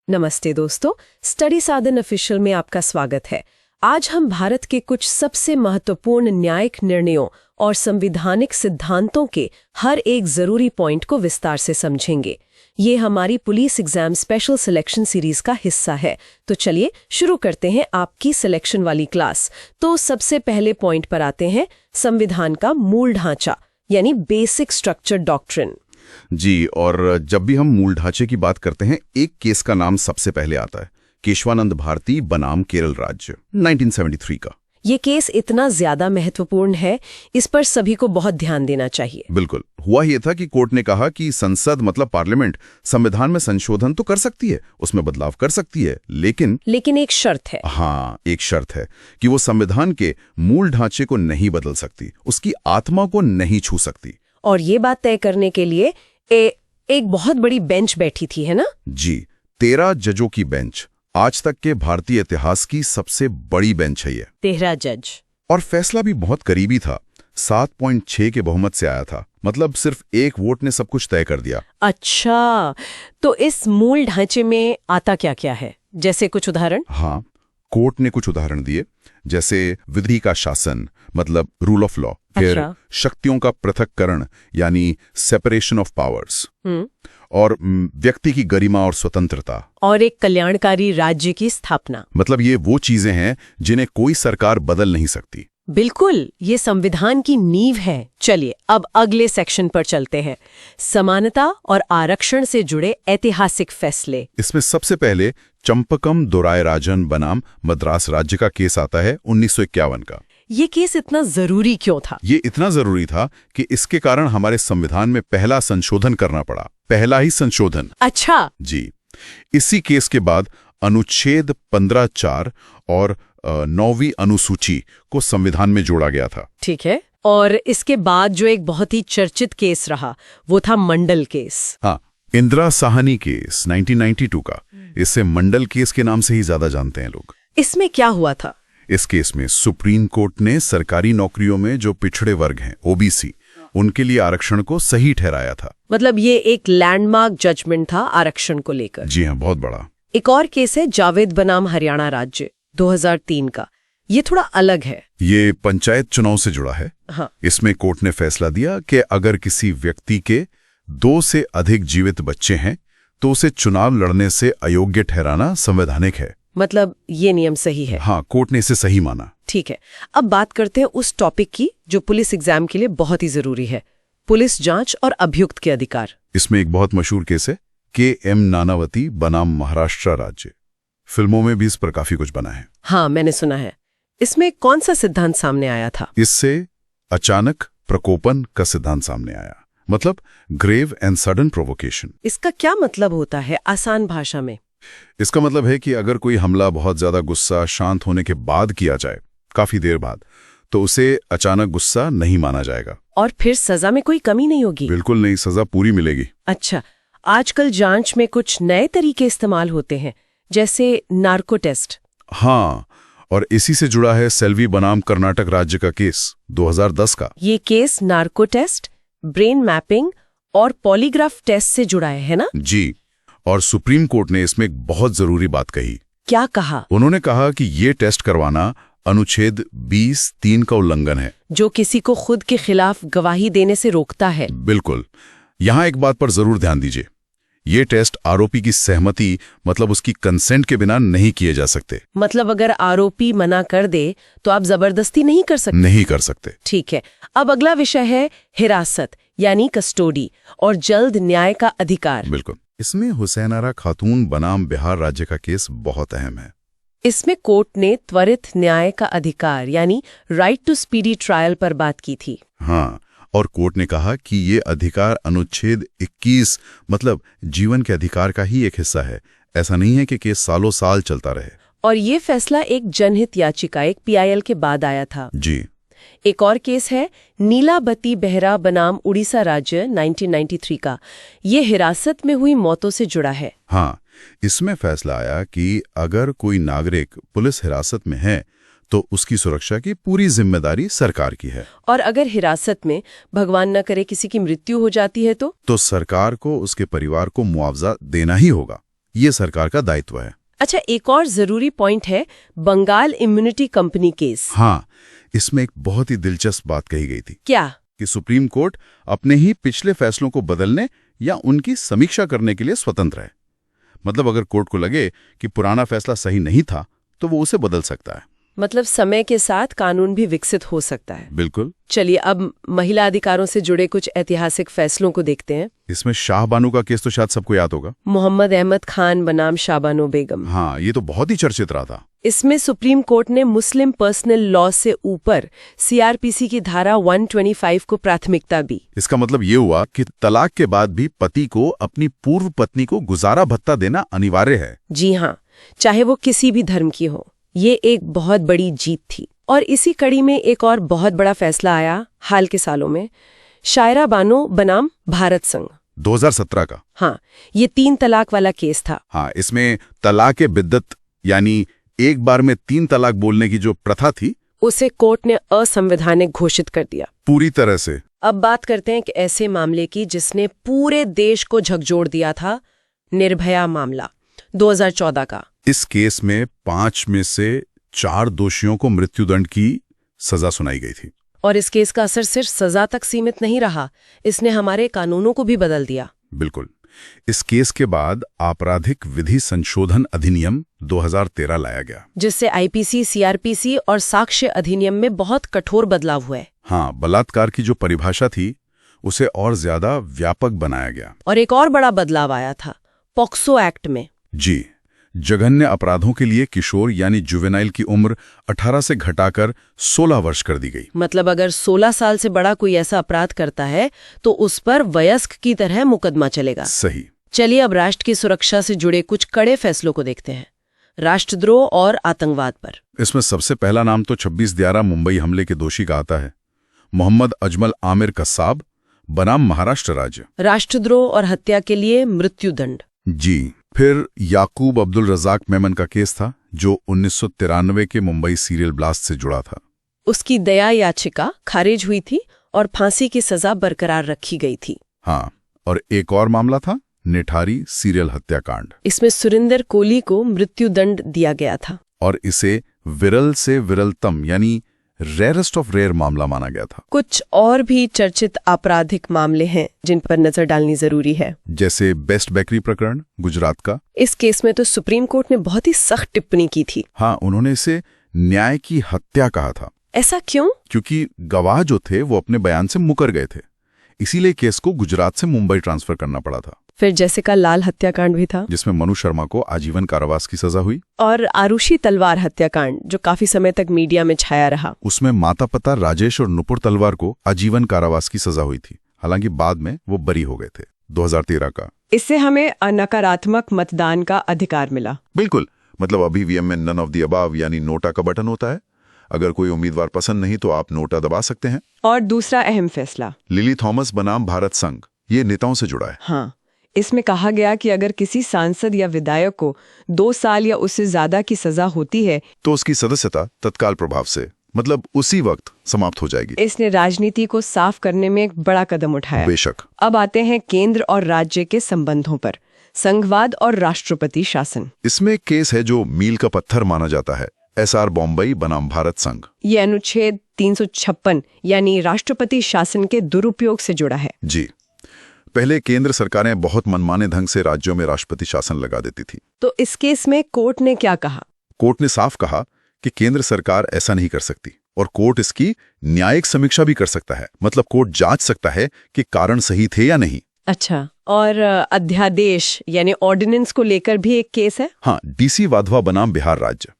नमस्ते दोस्तों, स्टडी साधन ऑफिशियल में आपका स्वागत है। आज हम भारत के कुछ सबसे महत्वपूर्ण न्यायिक निर्णयों और संवैधानिक सिद्धांतों के हर एक जरूरी पॉइंट को विस्तार से समझेंगे। ये हमारी police exam special selection series का हिस्सा है। तो चलिए शुरू करते हैं आपकी सिलेक्शन वाली क्लास। तो सबसे पहले पॉइंट पर आते हैं, संविधान का मूल ढांचा यानी बेसिक स्ट्रक्चर डॉक्ट्रिन। जी, और जब भी हम मूल ढांचे की बात करते हैं, एक केस का नाम सबसे पहले आता है, केशवानंद भारती बनाम केरल राज्य 1973 का। ये केस इतना ज्यादा महत्वपूर्ण है, इस पर सभी को बहुत ध्यान देना चाहिए। बिल्कुल। हुआ ये था कि कोर्ट ने कहा कि संसद मतलब पार्लियामेंट संविधान में संशोधन तो कर सकती है, उसमें बदलाव कर सकती है, लेकिन एक शर्त है। हाँ, एक शर्त है कि वो संविधान के मूल ढांचे को नहीं बदल सकती, उसकी आत्मा को नहीं छू सकती। और ये बात तय करने के लिए एक बहुत बड़ी बेंच बैठी थी, है ना? जी, 13 जजों की बेंच। आज तक के भारतीय इतिहास की सबसे बड़ी बेंच है ये। 13 जज। और फैसला भी बहुत करीबी था, 7.6 के बहुमत से आया था। मतलब सिर्फ एक वोट ने सब कुछ तय कर दिया। अच्छा, तो इस मूल ढांचे में आता क्या क्या है? जैसे कुछ उदाहरण? हाँ, कोर्ट ने कुछ उदाहरण दिए, जैसे विधि का शासन मतलब रूल ऑफ लॉ, फिर शक्तियों का पृथक्करण यानी सेपरेशन ऑफ पावर्स, और व्यक्ति की गरिमा और स्वतंत्रता, और एक कल्याणकारी राज्य की स्थापना। मतलब ये वो चीजें हैं जिन्हें कोई सरकार बदल नहीं सकती। बिल्कुल, ये संविधान की नींव है। चलिए अब अगले सेक्शन पर चलते हैं, समानता और आरक्षण से जुड़े ऐतिहासिक फैसले। इसमें सबसे पहले चंपकम दोरायराजन बनाम मद्रास राज्य का केस आता है 1951 का। ये केस इतना जरूरी क्यों था? ये इतना जरूरी था कि इसके कारण हमारे संविधान में पहला संशोधन करना पड़ा, पहला ही संशोधन। अच्छा जी, इसी केस के बाद अनुच्छेद 15(4) और 9वीं अनुसूची को संविधान में जोड़ा गया था। ठीक है, और इसके बाद जो एक बहुत ही चर्चित केस रहा वो था मंडल केस। हाँ, इंदिरा साहनी केस 1992 का। इसे मंडल केस के नाम से ही ज्यादा जानते हैं लोग। इसमें क्या हुआ था? इस केस में सुप्रीम कोर्ट ने सरकारी नौकरियों में जो पिछड़े वर्ग हैं, ओबीसी, उनके लिए आरक्षण को सही ठहराया था। मतलब ये एक लैंडमार्क जजमेंट था आरक्षण को लेकर। जी हाँ, बहुत बड़ा। एक और केस है जावेद बनाम हरियाणा राज्य 2003 का। ये थोड़ा अलग है। ये पंचायत चुनाव से जुड़ा है। हाँ। इसमें कोर्ट ने फैसला दिया कि अगर किसी व्यक्ति के 2 से अधिक जीवित बच्चे हैं तो उसे चुनाव लड़ने से अयोग्य ठहराना संवैधानिक है। मतलब ये नियम सही है। हाँ, कोर्ट ने इसे सही माना। ठीक है, अब बात करते हैं उस टॉपिक की जो पुलिस एग्जाम के लिए बहुत ही जरूरी है, पुलिस जांच और अभियुक्त के अधिकार। इसमें एक बहुत मशहूर केस है, KM नानावती बनाम महाराष्ट्र राज्य। फिल्मों में भी इस पर काफी कुछ बना है। हाँ, मैंने सुना है। इसमें कौन सा सिद्धांत सामने आया था? इससे अचानक प्रकोपन का सिद्धांत सामने आया, मतलब ग्रेव एंड सडन प्रोवोकेशन। इसका क्या मतलब होता है आसान भाषा में? इसका मतलब है कि अगर कोई हमला बहुत ज्यादा गुस्सा शांत होने के बाद किया जाए, काफी देर बाद, तो उसे अचानक गुस्सा नहीं माना जाएगा। और फिर सजा में कोई कमी नहीं होगी? बिल्कुल नहीं, सजा पूरी मिलेगी। अच्छा, आजकल जांच में कुछ नए तरीके इस्तेमाल होते हैं, जैसे नार्को टेस्ट। हाँ, और इसी से जुड़ा है सेल्वी बनाम कर्नाटक राज्य का केस 2010 का। ये केस नार्को टेस्ट, ब्रेन मैपिंग और पॉलीग्राफ टेस्ट से जुड़ा है ना? जी, और सुप्रीम कोर्ट ने इसमें एक बहुत जरूरी बात कही। क्या कहा? उन्होंने कहा कि ये टेस्ट करवाना अनुच्छेद 20(3) का उल्लंघन है, जो किसी को खुद के खिलाफ गवाही देने से रोकता है। बिल्कुल। यहां एक बात पर जरूर ध्यान दीजिए, ये टेस्ट आरोपी की सहमति मतलब उसकी कंसेंट के बिना नहीं किए जा सकते। मतलब अगर आरोपी मना कर दे तो आप जबरदस्ती नहीं कर सकते? नहीं कर सकते। ठीक है, अब अगला विषय है हिरासत यानी कस्टोडी और जल्द न्याय का अधिकार। बिल्कुल। इसमें हुसैन आरा खातून बनाम बिहार राज्य का केस बहुत अहम है। इसमें कोर्ट ने त्वरित न्याय का अधिकार यानी राइट टू स्पीडी ट्रायल पर बात की थी। हाँ, और कोर्ट ने कहा कि ये अधिकार अनुच्छेद 21 मतलब जीवन के अधिकार का ही एक हिस्सा है। ऐसा नहीं है कि केस सालों साल चलता रहे। और ये फैसला एक जनहित याचिका, एक PIL के बाद आया था। जी। एक और केस है नीलाबती बेहरा बनाम उड़ीसा राज्य 1993 का। ये हिरासत में हुई मौतों से जुड़ा है। हाँ, इसमें फैसला आया कि अगर कोई नागरिक पुलिस हिरासत में है तो उसकी सुरक्षा की पूरी जिम्मेदारी सरकार की है। और अगर हिरासत में भगवान न करे किसी की मृत्यु हो जाती है तो सरकार को उसके परिवार को मुआवजा देना ही होगा। ये सरकार का दायित्व है। अच्छा, एक और जरूरी पॉइंट है बंगाल इम्यूनिटी कंपनी केस। हाँ, इसमें एक बहुत ही दिलचस्प बात कही गई थी। क्या? कि सुप्रीम कोर्ट अपने ही पिछले फैसलों को बदलने या उनकी समीक्षा करने के लिए स्वतंत्र है। मतलब अगर कोर्ट को लगे कि पुराना फैसला सही नहीं था तो वो उसे बदल सकता है। मतलब समय के साथ कानून भी विकसित हो सकता है। बिल्कुल। चलिए अब महिला अधिकारों से जुड़े कुछ ऐतिहासिक फैसलों को देखते हैं। इसमें शाहबानो का केस तो शायद सबको याद होगा। मोहम्मद अहमद खान बनाम शाहबानो बेगम। हाँ, ये तो बहुत ही चर्चित रहा था। इसमें सुप्रीम कोर्ट ने मुस्लिम पर्सनल लॉ से ऊपर सीआरपीसी की धारा 125 को प्राथमिकता दी। इसका मतलब ये हुआ कि तलाक के बाद भी पति को अपनी पूर्व पत्नी को गुजारा भत्ता देना अनिवार्य है। जी हाँ, चाहे वो किसी भी धर्म की हो। ये एक बहुत बड़ी जीत थी। और इसी कड़ी में एक और बहुत बड़ा फैसला आया हाल के सालों में, शायरा बानो बनाम भारत संघ 2017 का। हाँ, ये 3 तलाक वाला केस था। हाँ, इसमें तलाक बिद्दत यानी एक बार में 3 तलाक बोलने की जो प्रथा थी उसे कोर्ट ने असंवैधानिक घोषित कर दिया पूरी तरह से। अब बात करते हैं कि ऐसे मामले की जिसने पूरे देश को झकझोर दिया था, निर्भया मामला 2014 का। इस केस में 5 में से 4 दोषियों को मृत्युदंड की सजा सुनाई गई थी। और इस केस का असर सिर्फ सजा तक सीमित नहीं रहा, इसने हमारे कानूनों को भी बदल दिया। बिल्कुल। इस केस के बाद आपराधिक विधि संशोधन अधिनियम 2013 लाया गया, जिससे आईपीसी, सीआरपीसी और साक्ष्य अधिनियम में बहुत कठोर बदलाव हुए। हाँ, बलात्कार की जो परिभाषा थी उसे और ज्यादा व्यापक बनाया गया। और एक और बड़ा बदलाव आया था पॉक्सो एक्ट में। जी, जघन्य अपराधों के लिए किशोर यानी जुवेनाइल की उम्र 18 से घटाकर 16 वर्ष कर दी गई। मतलब अगर 16 साल से बड़ा कोई ऐसा अपराध करता है तो उस पर वयस्क की तरह मुकदमा चलेगा। सही। चलिए अब राष्ट्र की सुरक्षा से जुड़े कुछ कड़े फैसलों को देखते हैं, राष्ट्रद्रोह और आतंकवाद पर। इसमें सबसे पहला नाम तो 26/11 मुंबई हमले के दोषी का आता है, मोहम्मद अजमल आमिर कस्साब बनाम महाराष्ट्र राज्य। राष्ट्रद्रोह और हत्या के लिए मृत्युदंड। जी। फिर याकूब अब्दुल रजाक मेमन का केस था जो 1993 के मुंबई सीरियल ब्लास्ट से जुड़ा था। उसकी दया याचिका खारिज हुई थी और फांसी की सजा बरकरार रखी गई थी। हाँ, और एक और मामला था निठारी सीरियल हत्याकांड। इसमें सुरिंदर कोहली को मृत्युदंड दिया गया था और इसे विरल से विरलतम यानी रेयरेस्ट ऑफ रेयर मामला माना गया था। कुछ और भी चर्चित आपराधिक मामले हैं जिन पर नजर डालनी जरूरी है, जैसे बेस्ट बेकरी प्रकरण गुजरात का। इस केस में तो सुप्रीम कोर्ट ने बहुत ही सख्त टिप्पणी की थी। हाँ, उन्होंने इसे न्याय की हत्या कहा था। ऐसा क्यों? क्योंकि गवाह जो थे वो अपने बयान से मुकर गए थे, इसीलिए केस को गुजरात से मुंबई ट्रांसफर करना पड़ा था। फिर जैसिका लाल हत्याकांड भी था, जिसमें मनु शर्मा को आजीवन कारावास की सजा हुई। और आरुषि तलवार हत्याकांड जो काफी समय तक मीडिया में छाया रहा। उसमें माता पिता राजेश और नुपुर तलवार को आजीवन कारावास की सजा हुई थी, हालांकि बाद में वो बरी हो गए थे। 2013 का। इससे हमें नकारात्मक मतदान का अधिकार मिला। बिल्कुल। मतलब अभी वीएम में नन ऑफ द अबव यानी नोटा का बटन होता है। अगर कोई उम्मीदवार पसंद नहीं तो आप नोटा दबा सकते हैं। और दूसरा अहम फैसला, लिली थॉमस बनाम भारत संघ, ये नेताओं से जुड़ा है। हाँ, इसमें कहा गया कि अगर किसी सांसद या विधायक को 2 साल या उससे ज्यादा की सजा होती है तो उसकी सदस्यता तत्काल प्रभाव से मतलब उसी वक्त समाप्त हो जाएगी। इसने राजनीति को साफ करने में एक बड़ा कदम उठाया। बेशक। अब आते हैं केंद्र और राज्य के संबंधों पर, संघवाद और राष्ट्रपति शासन। इसमें एक केस है जो मील का पत्थर माना जाता है, एसआर बॉम्बई बनाम भारत संघ। ये अनुच्छेद 356 यानी राष्ट्रपति शासन के दुरुपयोग से जुड़ा है। जी। पहले केंद्र सरकारें बहुत मनमाने ढंग से राज्यों में राष्ट्रपति शासन लगा देती थी। तो इस केस में कोर्ट ने क्या कहा? कोर्ट ने साफ कहा कि केंद्र सरकार ऐसा नहीं कर सकती और कोर्ट इसकी न्यायिक समीक्षा भी कर सकता है। मतलब कोर्ट जांच सकता है कि कारण सही थे या नहीं। अच्छा, और अध्यादेश यानी ऑर्डिनेंस को लेकर भी एक केस है। हाँ, डीसी वाधवा बनाम बिहार राज्य।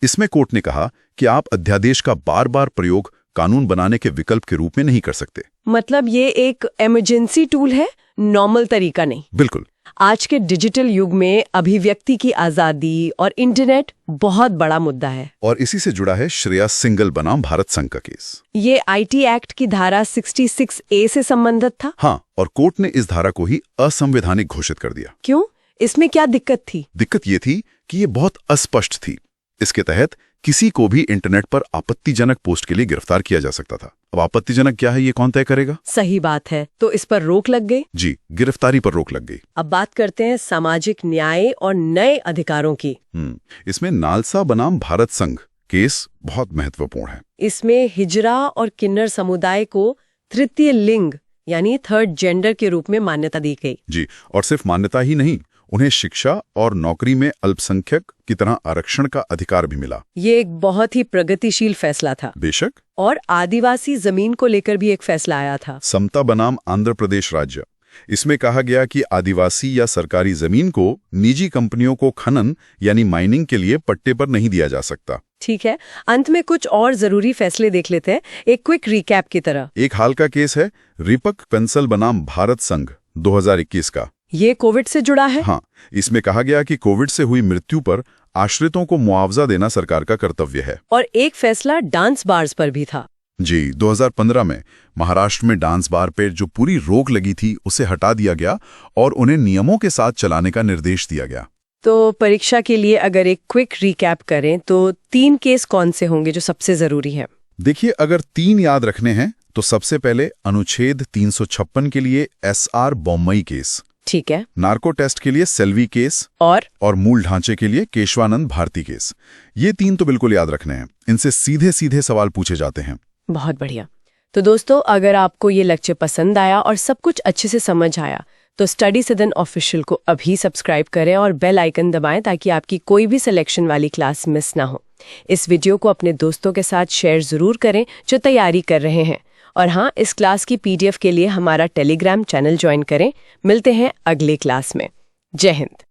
इसमें कोर्ट ने कहा कि आप अध्यादेश का बार बार प्रयोग कानून बनाने के विकल्प के रूप में नहीं कर सकते। मतलब ये एक इमरजेंसी टूल है, नॉर्मल तरीका नहीं। बिल्कुल। आज के डिजिटल युग में अभिव्यक्ति की आजादी और इंटरनेट बहुत बड़ा मुद्दा है। और इसी से जुड़ा है श्रेया सिंगल बनाम भारत संघ का केस। ये आईटी एक्ट की धारा 66A से संबंधित था। हाँ, और कोर्ट ने इस धारा को ही असंवैधानिक घोषित कर दिया। क्यों? इसमें क्या दिक्कत थी? दिक्कत ये थी कि ये बहुत अस्पष्ट थी। इसके तहत किसी को भी इंटरनेट पर आपत्तिजनक पोस्ट के लिए गिरफ्तार किया जा सकता था। अब आपत्तिजनक क्या है ये कौन तय करेगा? सही बात है। तो इस पर रोक लग गई? जी, गिरफ्तारी पर रोक लग गई। अब बात करते हैं सामाजिक न्याय और नए अधिकारों की। इसमें नालसा बनाम भारत संघ केस बहुत महत्वपूर्ण है। इसमें हिजरा और किन्नर समुदाय को तृतीय लिंग यानी थर्ड जेंडर के रूप में मान्यता दी गई। जी, और सिर्फ मान्यता ही नहीं, उन्हें शिक्षा और नौकरी में अल्पसंख्यक की तरह आरक्षण का अधिकार भी मिला। ये एक बहुत ही प्रगतिशील फैसला था। बेशक। और आदिवासी जमीन को लेकर भी एक फैसला आया था, समता बनाम आंध्र प्रदेश राज्य। इसमें कहा गया कि आदिवासी या सरकारी जमीन को निजी कंपनियों को खनन यानी माइनिंग के लिए पट्टे पर नहीं दिया जा सकता। ठीक है, अंत में कुछ और जरूरी फैसले देख लेते हैं, एक क्विक रिकैप की तरह। एक हाल का केस है रिपक पेंसिल बनाम भारत संघ 2021 का। ये कोविड से जुड़ा है? हाँ, इसमें कहा गया कि कोविड से हुई मृत्यु पर आश्रितों को मुआवजा देना सरकार का कर्तव्य है। और एक फैसला डांस बार्स पर भी था। जी, 2015 में महाराष्ट्र में डांस बार पर जो पूरी रोक लगी थी उसे हटा दिया गया और उन्हें नियमों के साथ चलाने का निर्देश दिया गया। तो परीक्षा के लिए अगर एक क्विक रिकैप करें तो 3 केस कौन से होंगे जो सबसे जरूरी है? देखिए, अगर 3 याद रखने हैं तो सबसे पहले अनुच्छेद 356 के लिए SR बोम्मई केस। ठीक है। नार्को टेस्ट के लिए सेल्वी केस और मूल ढांचे के लिए केशवानंद भारती केस। ये 3 तो बिल्कुल याद रखने हैं, इनसे सीधे सीधे सवाल पूछे जाते हैं। बहुत बढ़िया। तो दोस्तों, अगर आपको ये लेक्चर पसंद आया और सब कुछ अच्छे से समझ आया तो स्टडी सदन ऑफिशियल को अभी सब्सक्राइब करें और बेल आइकन दबाएं ताकि आपकी कोई भी सिलेक्शन वाली क्लास मिस ना हो। इस वीडियो को अपने दोस्तों के साथ शेयर जरूर करें जो तैयारी कर रहे हैं। और हाँ, इस क्लास की PDF के लिए हमारा टेलीग्राम चैनल ज्वाइन करें। मिलते हैं अगले क्लास में। जय हिंद।